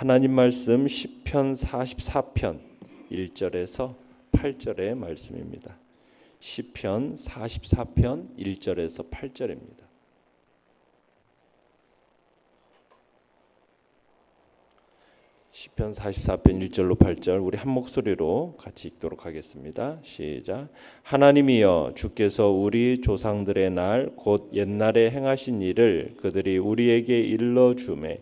하나님 말씀 시편 44편 1절에서 8절의 말씀입니다. 시편 44편 1절에서 8절입니다. 시편 44편 1절로 8절 우리 한 목소리로 같이 읽도록 하겠습니다. 시작. 하나님이여 주께서 우리 조상들의 날 곧 옛날에 행하신 일을 그들이 우리에게 일러주매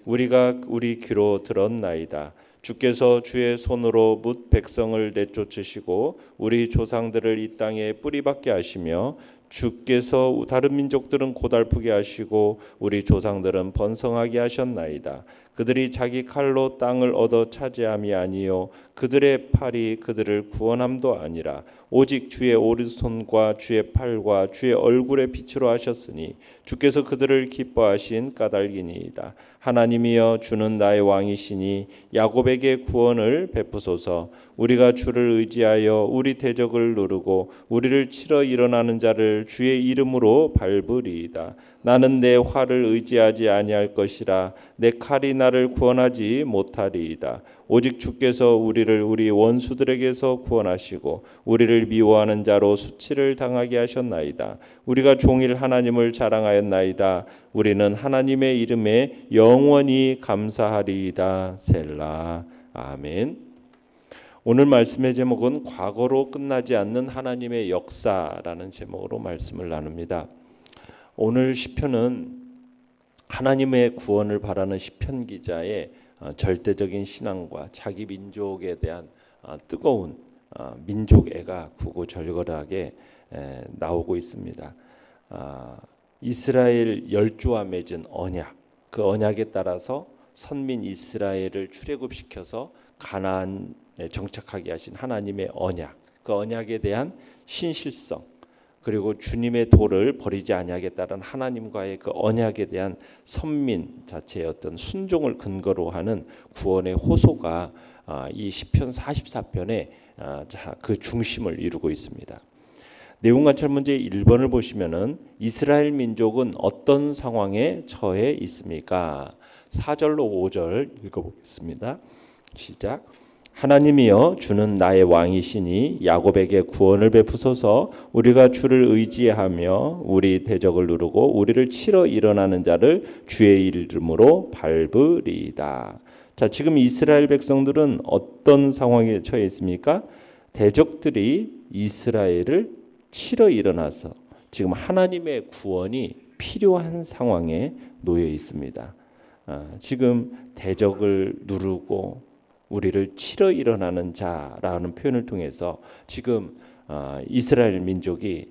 우리가 우리 귀로 들었나이다. 주께서 주의 손으로 뭇 백성을 내쫓으시고 우리 조상들을 이 땅에 뿌리박게 하시며 주께서 다른 민족들은 고달프게 하시고 우리 조상들은 번성하게 하셨나이다. 그들이 자기 칼로 땅을 얻어 차지함이 아니요 그들의 팔이 그들을 구원함도 아니라 오직 주의 오른손과 주의 팔과 주의 얼굴의 빛으로 하셨으니 주께서 그들을 기뻐하신 까닭이니이다. 하나님이여 주는 나의 왕이시니 야곱에게 구원을 베푸소서. 우리가 주를 의지하여 우리 대적을 누르고 우리를 치러 일어나는 자를 주의 이름으로 밟으리이다. 나는 내 활을 의지하지 아니할 것이라 내 칼이 나를 구원하지 못하리이다. 오직 주께서 우리를 우리 원수들에게서 구원하시고 우리를 미워하는 자로 수치를 당하게 하셨나이다. 우리가 종일 하나님을 자랑하였나이다. 우리는 하나님의 이름에 영원히 감사하리이다. 셀라. 아멘. 오늘 말씀의 제목은 과거로 끝나지 않는 하나님의 역사라는 제목으로 말씀을 나눕니다. 오늘 시편은 하나님의 구원을 바라는 시편 기자의 절대적인 신앙과 자기 민족에 대한 뜨거운 민족애가 구구절절하게 나오고 있습니다. 이스라엘 열조와 맺은 언약, 그 언약에 따라서 선민 이스라엘을 출애굽시켜서 가나안에 정착하게 하신 하나님의 언약, 그 언약에 대한 신실성, 그리고 주님의 도를 버리지 아니하겠다는 하나님과의 그 언약에 대한 선민 자체의 어떤 순종을 근거로 하는 구원의 호소가 이 시편 44편의 그 중심을 이루고 있습니다. 내용 관찰 문제 1번을 보시면은 이스라엘 민족은 어떤 상황에 처해 있습니까? 4절로 5절 읽어보겠습니다. 시작. 하나님이여 주는 나의 왕이시니 야곱에게 구원을 베푸소서. 우리가 주를 의지하며 우리 대적을 누르고 우리를 치러 일어나는 자를 주의 이름으로 밟으리이다. 자, 지금 이스라엘 백성들은 어떤 상황에 처해 있습니까? 대적들이 이스라엘을 치러 일어나서 지금 하나님의 구원이 필요한 상황에 놓여 있습니다. 지금 대적을 누르고 우리를 치러 일어나는 자라는 표현을 통해서 지금 이스라엘 민족이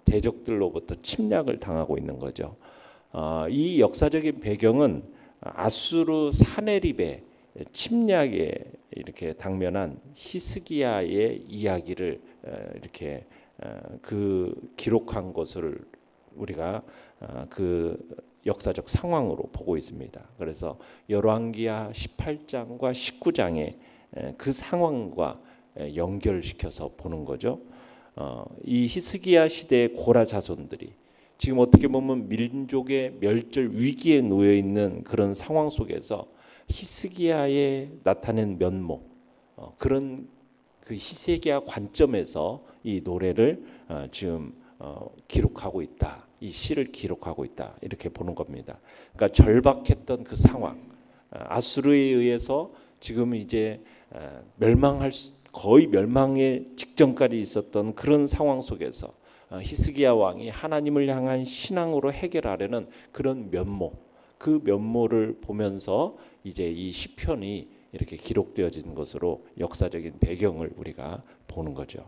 대적들로부터 침략을 당하고 있는 거죠. 이 역사적인 배경은 아수르 사네립의 침략에 이렇게 당면한 히스기야의 이야기를 이렇게 그 기록한 것을 우리가 그 역사적 상황으로 보고 있습니다. 그래서 열왕기하 18장과 19장에 그 상황과 연결시켜서 보는 거죠. 이 히스기야 시대의 고라 자손들이 지금 어떻게 보면 민족의 멸절 위기에 놓여 있는 그런 상황 속에서 히스기야의 나타낸 면모, 그런 그 히스기야 관점에서 이 노래를 지금 기록하고 있다. 이 시를 기록하고 있다. 이렇게 보는 겁니다. 그러니까 절박했던 그 상황, 아수르에 의해서 지금 이제 거의 멸망의 직전까지 있었던 그런 상황 속에서 히스기야 왕이 하나님을 향한 신앙으로 해결하려는 그런 면모, 그 면모를 보면서 이제 이 시편이 이렇게 기록되어진 것으로 역사적인 배경을 우리가 보는 거죠.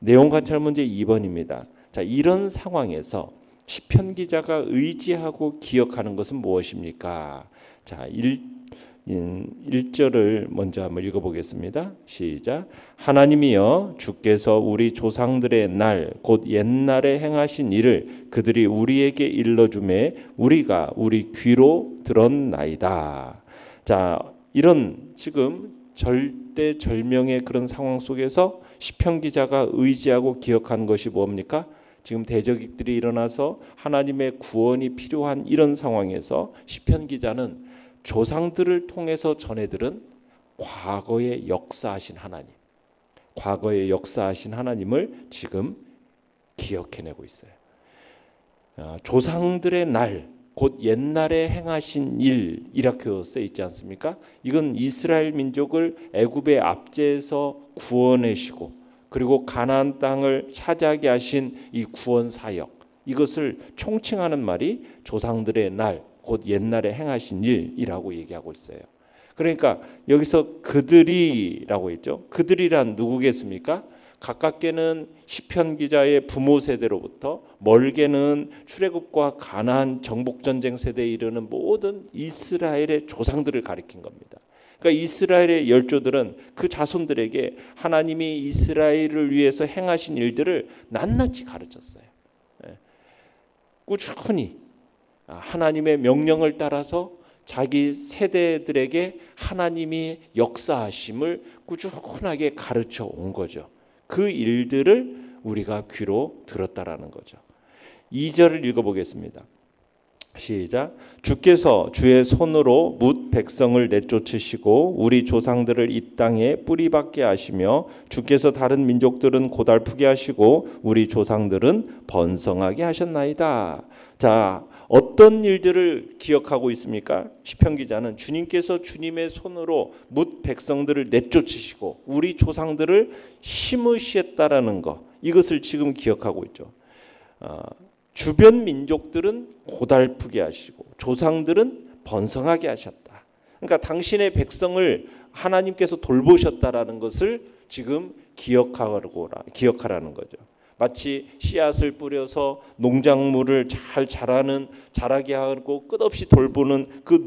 내용 관찰 문제 2번입니다. 자, 이런 상황에서 시편 기자가 의지하고 기억하는 것은 무엇입니까? 자, 1절을 먼저 한번 읽어보겠습니다. 시작. 하나님이여 주께서 우리 조상들의 날 곧 옛날에 행하신 일을 그들이 우리에게 일러주매 우리가 우리 귀로 들었나이다. 자, 이런 지금 절대절명의 그런 상황 속에서 시편 기자가 의지하고 기억한 것이 뭡니까? 지금 대적들이 일어나서 하나님의 구원이 필요한 이런 상황에서 시편 기자는 조상들을 통해서 전해들은 과거에 역사하신 하나님, 과거에 역사하신 하나님을 지금 기억해내고 있어요. 조상들의 날, 곧 옛날에 행하신 일, 이라고 써 있지 않습니까? 이건 이스라엘 민족을 애굽의 압제에서 구원하시고 그리고 가나안 땅을 차지하게 하신 이 구원 사역, 이것을 총칭하는 말이 조상들의 날, 곧 옛날에 행하신 일이라고 얘기하고 있어요. 그러니까 여기서 그들이라고 했죠. 그들이란 누구겠습니까? 가깝게는 시편 기자의 부모 세대로부터 멀게는 출애굽과 가나안 정복 전쟁 세대에 이르는 모든 이스라엘의 조상들을 가리킨 겁니다. 그러니까 이스라엘의 열조들은 그 자손들에게 하나님이 이스라엘을 위해서 행하신 일들을 낱낱이 가르쳤어요. 꾸준히 하나님의 명령을 따라서 자기 세대들에게 하나님이 역사하심을 꾸준하게 가르쳐 온 거죠. 그 일들을 우리가 귀로 들었다라는 거죠. 2절을 읽어보겠습니다. 시작. 주께서 주의 손으로 뭇 백성을 내쫓으시고 우리 조상들을 이 땅에 뿌리박게 하시며 주께서 다른 민족들은 고달프게 하시고 우리 조상들은 번성하게 하셨나이다. 자, 어떤 일들을 기억하고 있습니까? 시편 기자는 주님께서 주님의 손으로 뭇 백성들을 내쫓으시고 우리 조상들을 심으셨다라는 것, 이것을 지금 기억하고 있죠. 주변 민족들은 고달프게 하시고 조상들은 번성하게 하셨다. 그러니까 당신의 백성을 하나님께서 돌보셨다라는 것을 지금 기억하라는 거죠. 마치 씨앗을 뿌려서 농작물을 잘 자라게 하고 끝없이 돌보는 그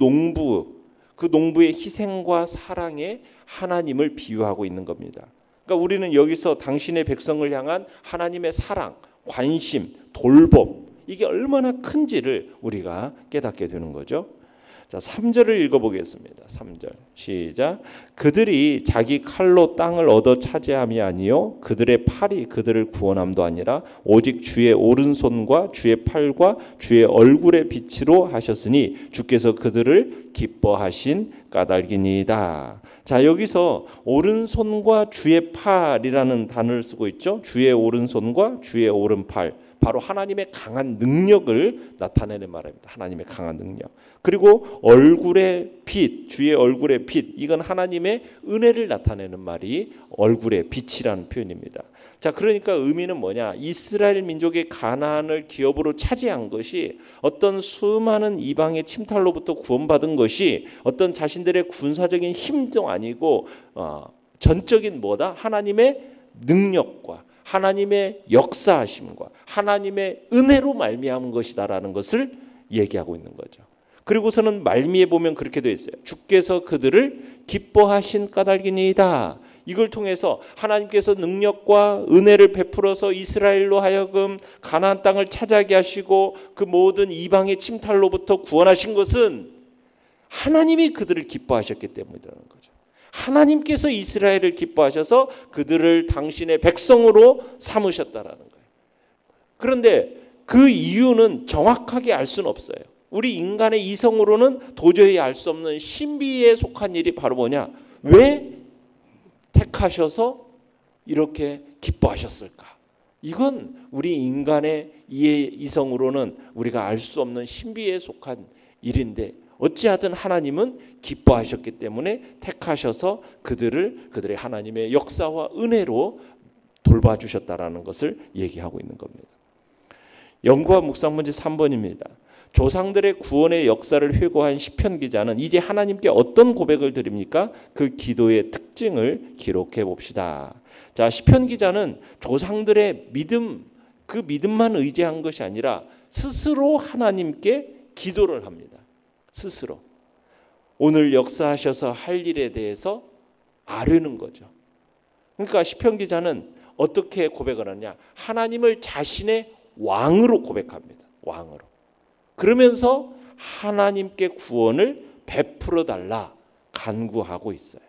농부의 희생과 사랑에 하나님을 비유하고 있는 겁니다. 그러니까 우리는 여기서 당신의 백성을 향한 하나님의 사랑, 관심, 돌봄, 이게 얼마나 큰지를 우리가 깨닫게 되는 거죠. 자, 3절을 읽어보겠습니다. 3절 시작. 그들이 자기 칼로 땅을 얻어 차지함이 아니요 그들의 팔이 그들을 구원함도 아니라 오직 주의 오른손과 주의 팔과 주의 얼굴의 빛으로 하셨으니 주께서 그들을 기뻐하신 까닭이니이다. 자, 여기서 오른손과 주의 팔이라는 단어를 쓰고 있죠. 주의 오른손과 주의 오른팔, 바로 하나님의 강한 능력을 나타내는 말입니다. 하나님의 강한 능력. 그리고 얼굴의 빛, 주의 얼굴의 빛, 이건 하나님의 은혜를 나타내는 말이 얼굴의 빛이라는 표현입니다. 자, 그러니까 의미는 뭐냐? 이스라엘 민족의 가나안을 기업으로 차지한 것이 어떤 수많은 이방의 침탈로부터 구원받은 것이 어떤 자신들의 군사적인 힘도 아니고 전적인 뭐다? 하나님의 능력과 하나님의 역사하심과 하나님의 은혜로 말미암은 것이다라는 것을 얘기하고 있는 거죠. 그리고서는 말미에 보면 그렇게 되어 있어요. 주께서 그들을 기뻐하신 까닭이니이다. 이걸 통해서 하나님께서 능력과 은혜를 베풀어서 이스라엘로 하여금 가나안 땅을 차지하게 하시고 그 모든 이방의 침탈로부터 구원하신 것은 하나님이 그들을 기뻐하셨기 때문이라는 거죠. 하나님께서 이스라엘을 기뻐하셔서 그들을 당신의 백성으로 삼으셨다라는 거예요. 그런데 그 이유는 정확하게 알 수는 없어요. 우리 인간의 이성으로는 도저히 알 수 없는 신비에 속한 일이 바로 뭐냐? 왜 택하셔서 이렇게 기뻐하셨을까? 이건 우리 인간의 이성으로는 우리가 알 수 없는 신비에 속한 일인데 어찌하든 하나님은 기뻐하셨기 때문에 택하셔서 그들의 하나님의 역사와 은혜로 돌봐주셨다라는 것을 얘기하고 있는 겁니다. 연구와 묵상 문제 3번입니다. 조상들의 구원의 역사를 회고한 시편 기자는 이제 하나님께 어떤 고백을 드립니까? 그 기도의 특징을 기록해 봅시다. 자, 시편 기자는 조상들의 믿음, 그 믿음만 의지한 것이 아니라 스스로 하나님께 기도를 합니다. 스스로 오늘 역사하셔서 할 일에 대해서 아뢰는 거죠. 그러니까 시편 기자는 어떻게 고백을 하냐? 하나님을 자신의 왕으로 고백합니다. 왕으로. 그러면서 하나님께 구원을 베풀어 달라 간구하고 있어요.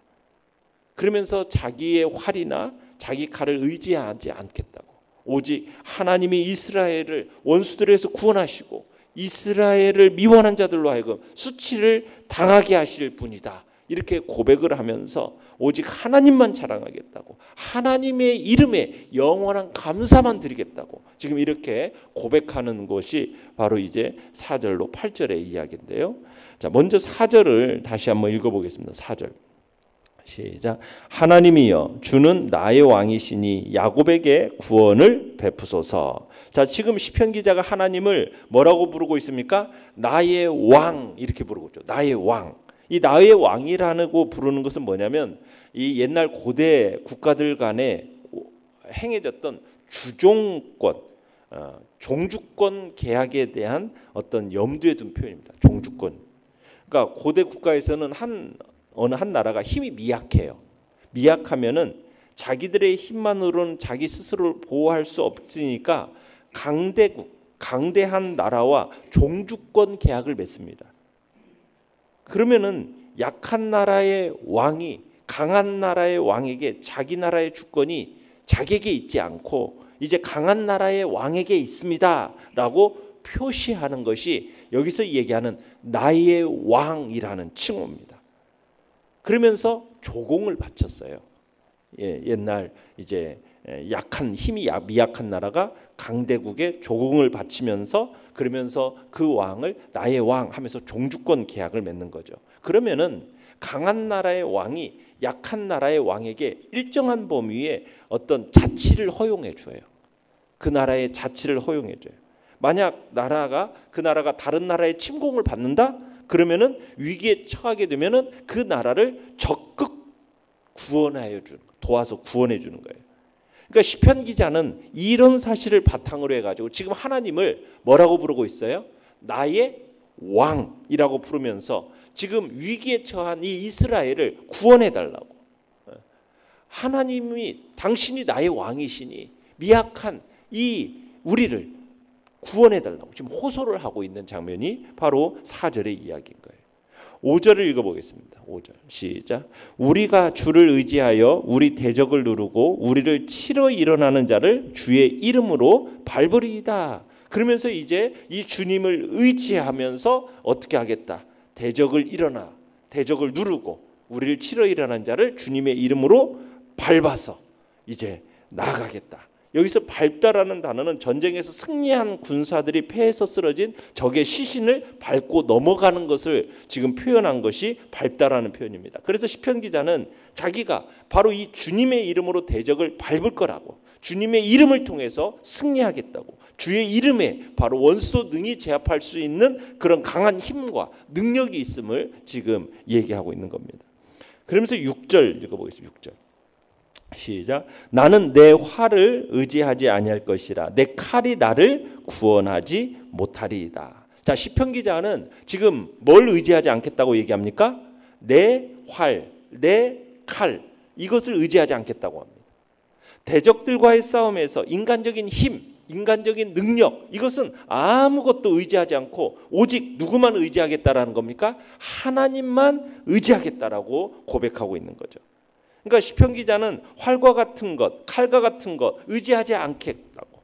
그러면서 자기의 활이나 자기 칼을 의지하지 않겠다고, 오직 하나님이 이스라엘을 원수들에서 구원하시고 이스라엘을 미워하는 자들로 하여금 수치를 당하게 하실 분이다. 이렇게 고백을 하면서 오직 하나님만 자랑하겠다고, 하나님의 이름에 영원한 감사만 드리겠다고 지금 이렇게 고백하는 것이 바로 이제 4절로 8절의 이야기인데요. 자, 먼저 4절을 다시 한번 읽어보겠습니다. 4절 시작. 하나님이여 주는 나의 왕이시니 야곱에게 구원을 베푸소서. 자, 지금 시편 기자가 하나님을 뭐라고 부르고 있습니까? 나의 왕 이렇게 부르고 있죠. 나의 왕. 이 나의 왕이라고 부르는 것은 뭐냐면 이 옛날 고대 국가들 간에 행해졌던 주종권, 종주권 계약에 대한 어떤 염두에 둔 표현입니다. 종주권. 그러니까 고대 국가에서는 어느 한 나라가 힘이 미약해요. 미약하면은 자기들의 힘만으로는 자기 스스로를 보호할 수 없으니까 강대국, 강대한 나라와 종주권 계약을 맺습니다. 그러면은 약한 나라의 왕이 강한 나라의 왕에게 자기 나라의 주권이 자기에게 있지 않고 이제 강한 나라의 왕에게 있습니다라고 표시하는 것이 여기서 얘기하는 나의 왕이라는 칭호입니다. 그러면서 조공을 바쳤어요. 옛날 이제 약한 힘이 미약한 나라가 강대국에 조공을 바치면서 그러면서 그 왕을 나의 왕 하면서 종주권 계약을 맺는 거죠. 그러면은 강한 나라의 왕이 약한 나라의 왕에게 일정한 범위의 어떤 자치를 허용해 줘요. 그 나라의 자치를 허용해 줘요. 만약 그 나라가 다른 나라의 침공을 받는다? 그러면은 위기에 처하게 되면은 그 나라를 적극 도와서 구원해 주는 거예요. 그러니까 시편 기자는 이런 사실을 바탕으로 해가지고 지금 하나님을 뭐라고 부르고 있어요? 나의 왕이라고 부르면서 지금 위기에 처한 이 이스라엘을 구원해 달라고. 하나님이 당신이 나의 왕이시니 미약한 이 우리를 구원해 달라고 지금 호소를 하고 있는 장면이 바로 4절의 이야기인 거예요. 5절을 읽어보겠습니다. 5절 시작. 우리가 주를 의지하여 우리 대적을 누르고 우리를 치러 일어나는 자를 주의 이름으로 밟으리이다. 그러면서 이제 이 주님을 의지하면서 어떻게 하겠다. 대적을 누르고 우리를 치러 일어나는 자를 주님의 이름으로 밟아서 이제 나아가겠다. 여기서 밟다라는 단어는 전쟁에서 승리한 군사들이 패해서 쓰러진 적의 시신을 밟고 넘어가는 것을 지금 표현한 것이 밟다라는 표현입니다. 그래서 시편 기자는 자기가 바로 이 주님의 이름으로 대적을 밟을 거라고, 주님의 이름을 통해서 승리하겠다고, 주의 이름에 바로 원수도 능히 제압할 수 있는 그런 강한 힘과 능력이 있음을 지금 얘기하고 있는 겁니다. 그러면서 6절 읽어보겠습니다. 6절 시작. 나는 내 활을 의지하지 아니할 것이라 내 칼이 나를 구원하지 못하리이다. 자, 시편 기자는 지금 뭘 의지하지 않겠다고 얘기합니까? 내 활, 내 칼 이것을 의지하지 않겠다고 합니다. 대적들과의 싸움에서 인간적인 힘, 인간적인 능력 이것은 아무것도 의지하지 않고 오직 누구만 의지하겠다라는 겁니까? 하나님만 의지하겠다라고 고백하고 있는 거죠. 그러니까 시편 기자는 활과 같은 것, 칼과 같은 것 의지하지 않겠다고.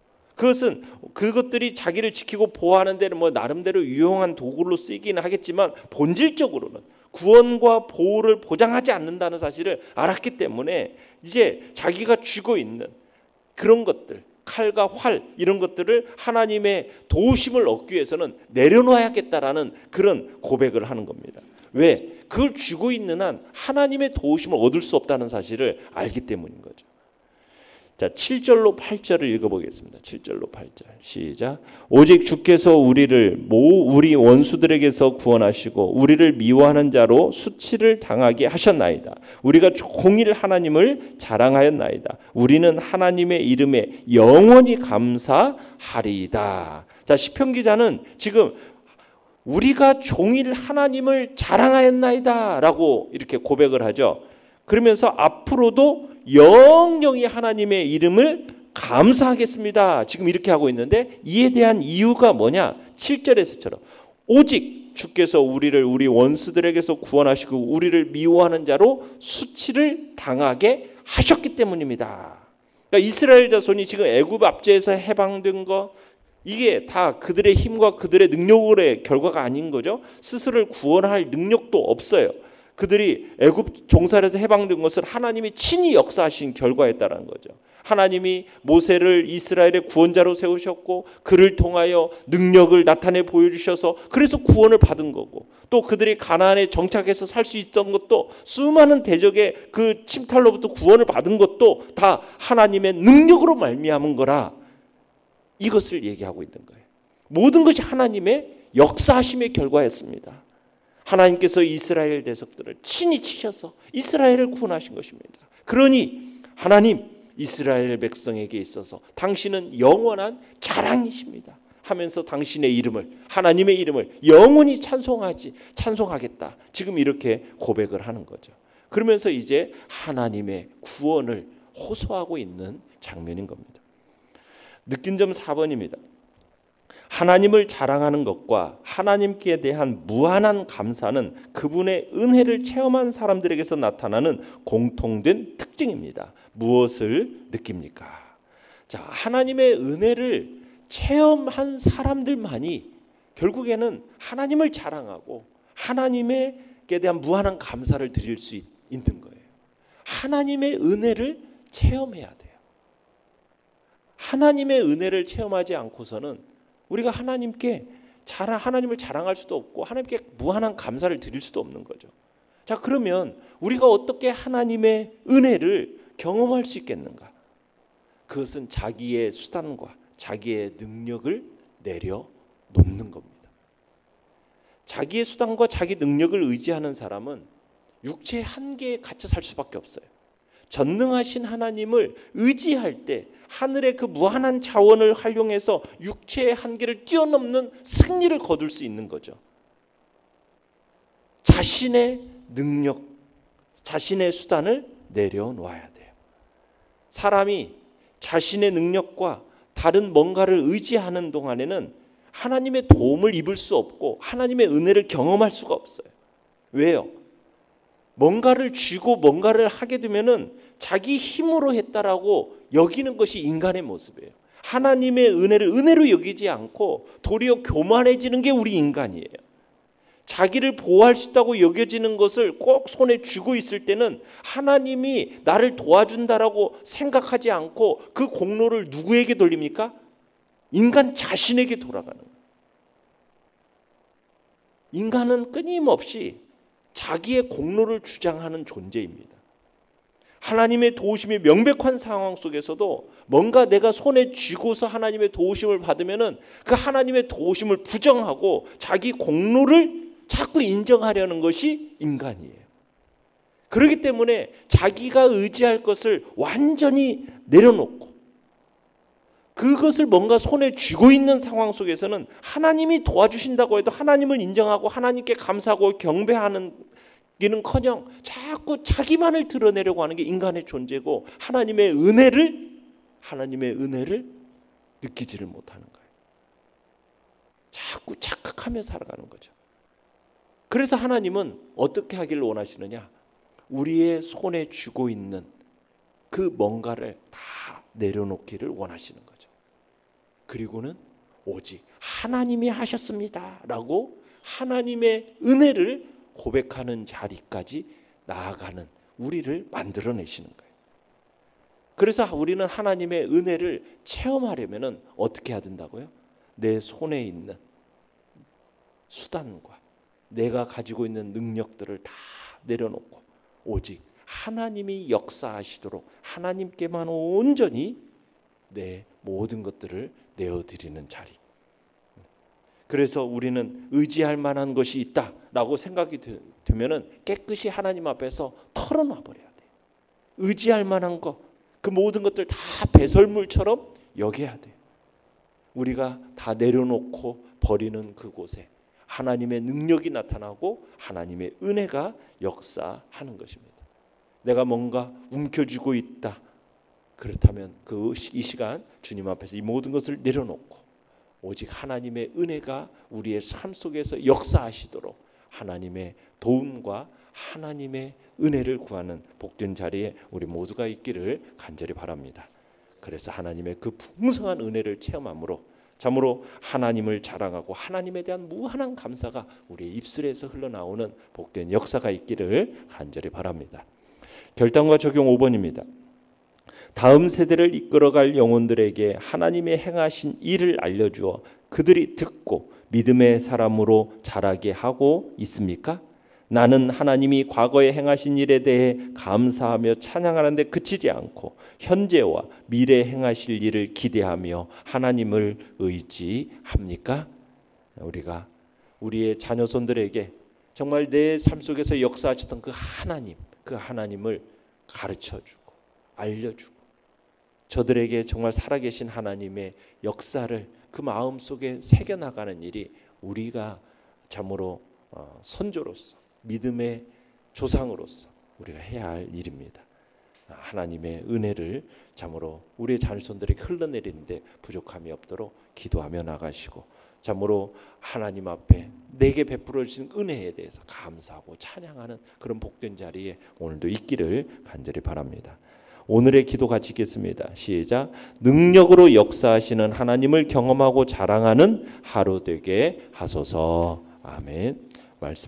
그것들이 자기를 지키고 보호하는 데는 뭐 나름대로 유용한 도구로 쓰이기는 하겠지만 본질적으로는 구원과 보호를 보장하지 않는다는 사실을 알았기 때문에 이제 자기가 쥐고 있는 그런 것들, 칼과 활 이런 것들을 하나님의 도우심을 얻기 위해서는 내려놓아야겠다라는 그런 고백을 하는 겁니다. 왜? 그걸 쥐고 있는 한 하나님의 도우심을 얻을 수 없다는 사실을 알기 때문인 거죠. 자, 7절로 8절을 읽어보겠습니다. 7절로 8절 시작. 오직 주께서 우리를 우리 원수들에게서 구원하시고 우리를 미워하는 자로 수치를 당하게 하셨나이다. 우리가 공의를 하나님을 자랑하였나이다. 우리는 하나님의 이름에 영원히 감사하리이다. 자, 시편 기자는 지금 우리가 종일 하나님을 자랑하였나이다 라고 이렇게 고백을 하죠. 그러면서 앞으로도 영영이 하나님의 이름을 감사하겠습니다. 지금 이렇게 하고 있는데 이에 대한 이유가 뭐냐? 7절에서처럼 오직 주께서 우리를 우리 원수들에게서 구원하시고 우리를 미워하는 자로 수치를 당하게 하셨기 때문입니다. 그러니까 이스라엘 자손이 지금 애굽 압제에서 해방된 것 이게 다 그들의 힘과 그들의 능력의 결과가 아닌 거죠. 스스로를 구원할 능력도 없어요. 그들이 애굽 종살에서 해방된 것을 하나님이 친히 역사하신 결과였다는 거죠. 하나님이 모세를 이스라엘의 구원자로 세우셨고 그를 통하여 능력을 나타내 보여주셔서 그래서 구원을 받은 거고, 또 그들이 가나안에 정착해서 살 수 있던 것도 수많은 대적의 그 침탈로부터 구원을 받은 것도 다 하나님의 능력으로 말미암은 거라, 이것을 얘기하고 있는 거예요. 모든 것이 하나님의 역사하심의 결과였습니다. 하나님께서 이스라엘 대적들을 친히 치셔서 이스라엘을 구원하신 것입니다. 그러니 하나님, 이스라엘 백성에게 있어서 당신은 영원한 자랑이십니다 하면서 당신의 이름을, 하나님의 이름을 영원히 찬송하겠다, 지금 이렇게 고백을 하는 거죠. 그러면서 이제 하나님의 구원을 호소하고 있는 장면인 겁니다. 느낀 점 4번입니다. 하나님을 자랑하는 것과 하나님께 대한 무한한 감사는 그분의 은혜를 체험한 사람들에게서 나타나는 공통된 특징입니다. 무엇을 느낍니까? 자, 하나님의 은혜를 체험한 사람들만이 결국에는 하나님을 자랑하고 하나님께 대한 무한한 감사를 드릴 수 있는 거예요. 하나님의 은혜를 체험해야 돼요. 하나님의 은혜를 체험하지 않고서는 우리가 하나님을 자랑할 수도 없고 하나님께 무한한 감사를 드릴 수도 없는 거죠. 자, 그러면 우리가 어떻게 하나님의 은혜를 경험할 수 있겠는가? 그것은 자기의 수단과 자기의 능력을 내려놓는 겁니다. 자기의 수단과 자기 능력을 의지하는 사람은 육체의 한계에 갇혀 살 수밖에 없어요. 전능하신 하나님을 의지할 때 하늘의 그 무한한 자원을 활용해서 육체의 한계를 뛰어넘는 승리를 거둘 수 있는 거죠. 자신의 능력, 자신의 수단을 내려놓아야 돼요. 사람이 자신의 능력과 다른 뭔가를 의지하는 동안에는 하나님의 도움을 입을 수 없고 하나님의 은혜를 경험할 수가 없어요. 왜요? 뭔가를 쥐고 뭔가를 하게 되면은 자기 힘으로 했다라고 여기는 것이 인간의 모습이에요. 하나님의 은혜를 은혜로 여기지 않고 도리어 교만해지는 게 우리 인간이에요. 자기를 보호할 수 있다고 여겨지는 것을 꼭 손에 쥐고 있을 때는 하나님이 나를 도와준다라고 생각하지 않고 그 공로를 누구에게 돌립니까? 인간 자신에게 돌아가는 거예요. 인간은 끊임없이 자기의 공로를 주장하는 존재입니다. 하나님의 도우심이 명백한 상황 속에서도 뭔가 내가 손에 쥐고서 하나님의 도우심을 받으면은 그 하나님의 도우심을 부정하고 자기 공로를 자꾸 인정하려는 것이 인간이에요. 그렇기 때문에 자기가 의지할 것을 완전히 내려놓고 그것을 뭔가 손에 쥐고 있는 상황 속에서는 하나님이 도와주신다고 해도 하나님을 인정하고 하나님께 감사하고 경배하는 기는커녕 자꾸 자기만을 드러내려고 하는 게 인간의 존재고 하나님의 은혜를 느끼지를 못하는 거예요. 자꾸 착각하며 살아가는 거죠. 그래서 하나님은 어떻게 하기를 원하시느냐? 우리의 손에 쥐고 있는 그 뭔가를 다 내려놓기를 원하시는 거죠. 그리고는 오직 하나님이 하셨습니다 라고 하나님의 은혜를 고백하는 자리까지 나아가는 우리를 만들어내시는 거예요. 그래서 우리는 하나님의 은혜를 체험하려면 어떻게 해야 된다고요? 내 손에 있는 수단과 내가 가지고 있는 능력들을 다 내려놓고 오직 하나님이 역사하시도록 하나님께만 온전히 내 모든 것들을 내어드리는 자리. 그래서 우리는 의지할 만한 것이 있다라고 생각이 되면은 깨끗이 하나님 앞에서 털어놔 버려야 돼요. 의지할 만한 것, 그 모든 것들 다 배설물처럼 여겨야 돼요. 우리가 다 내려놓고 버리는 그곳에 하나님의 능력이 나타나고 하나님의 은혜가 역사하는 것입니다. 내가 뭔가 움켜쥐고 있다. 그렇다면 이 시간 주님 앞에서 이 모든 것을 내려놓고 오직 하나님의 은혜가 우리의 삶 속에서 역사하시도록 하나님의 도움과 하나님의 은혜를 구하는 복된 자리에 우리 모두가 있기를 간절히 바랍니다. 그래서 하나님의 그 풍성한 은혜를 체험함으로 참으로 하나님을 자랑하고 하나님에 대한 무한한 감사가 우리의 입술에서 흘러나오는 복된 역사가 있기를 간절히 바랍니다. 결단과 적용 5번입니다. 다음 세대를 이끌어갈 영혼들에게 하나님의 행하신 일을 알려주어 그들이 듣고 믿음의 사람으로 자라게 하고 있습니까? 나는 하나님이 과거에 행하신 일에 대해 감사하며 찬양하는 데 그치지 않고 현재와 미래에 행하실 일을 기대하며 하나님을 의지합니까? 우리가 우리의 자녀손들에게 정말 내 삶 속에서 역사하셨던 그 하나님을 가르쳐주고 알려주고 저들에게 정말 살아계신 하나님의 역사를 그 마음속에 새겨나가는 일이 우리가 참으로 선조로서 믿음의 조상으로서 우리가 해야 할 일입니다. 하나님의 은혜를 참으로 우리의 자녀손들에게 흘러내리는데 부족함이 없도록 기도하며 나가시고 참으로 하나님 앞에 내게 베풀어 주신 은혜에 대해서 감사하고 찬양하는 그런 복된 자리에 오늘도 있기를 간절히 바랍니다. 오늘의 기도 같이 읽겠습니다. 시작. 능력으로 역사하시는 하나님을 경험하고 자랑하는 하루 되게 하소서. 아멘. 말씀